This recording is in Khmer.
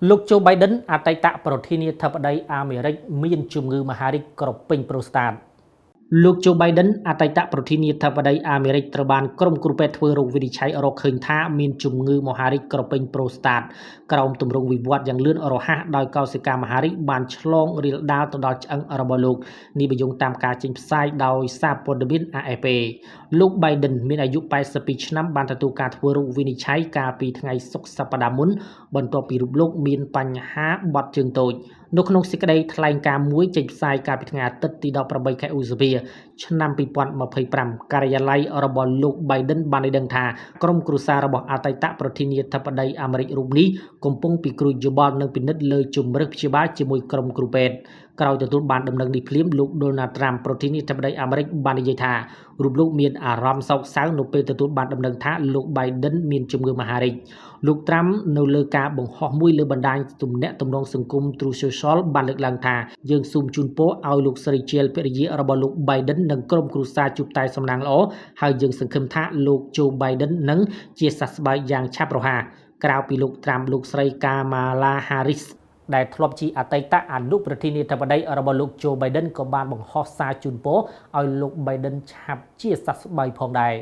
លោកโจ Biden អតីតប្រធានាធិបតីអាមេរិកមានជំងឺមហារីកក្រពេញប្រូស្តាតលោកโจ Biden អតីតប្រធានាធិបតីអាមេរិកត្រូវបានក្រុមគ្រូពេទ្យធ្វើរោគវិនិច្ឆ័យរកឃើញថាមានជំងឺមហារីកក្រពេញប្រូស្តាតក្រោមទម្រង់វិវត្តយ៉ាងលឿនរហ័សដោយកោសិកាមហារីកបានឆ្លងរាលដាលទៅដល់ឆ្អឹងរបស់លោកនេះបញ្យងតាមការចេញផ្សាយដោយសារព័ត៌មាន AFP លោក Biden មានអាយុ82ឆ្នាំបានទទួលការធ្វើរោគវិនិច្ឆ័យកាលពីថ្ងៃសុក្រសប្តាហ៍មុនបន្ទាប់ពីរូបលោកមានបញ្ហាបត់ជើងតូចនៅក្នុងសេចក្តីថ្លែងការណ៍មួយចេញផ្សាយកាលពីថ្ងៃអាទិត្យទី18ខែឧសភាឆ្នាំ2025ការិយាល័យរបស់លោក Biden បានឲ្យដឹងថាក្រុមគ្រួសាររបស់អតីតប្រធានាធិបតីអាមេរិករូបនេះកំពុងពិគ្រោះយោបល់និងពិនិត្យលើជំរើសព្យាបាលជាមួយក្រុមគ្រូពេទ្យក្រោយទទួលបានដំណឹងនេះភ្លាមលោក Donald Trump ប្រធានាធិបតីអាមេរិកបាននិយាយថារូបលោកមានអារម្មណ៍សោកសៅនៅពេលទទួលបានដំណឹងថាលោក Biden មានជំងឺមហារីកលោក Trump នៅលើការបង្ហោះមួយលើបណ្ដាញទំនាក់ទំនងសង្គម Truth Social បានលើកឡើងថាយើងសូមជូនពរឲ្យលោកស្រី Jill ភរិយារបស់លោក Biden និងក្រុមគ្រួសារជួបតែសំណាងល្អហើយយើងសង្ឃឹមថាលោក Joe Biden នឹងជាសះស្បើយយ៉ាងឆាប់រហ័សក្រៅពីលោក Trump លោកស្រី Kamala Harris ដែលធ្លាប់ជាអតីតអនុប្រធានាធិបតីរបស់លោក Joe Biden ក៏បានបង្ហោះសារជូនពរឲ្យលោក Biden ឆាប់ជាសះស្បើយផងដែរ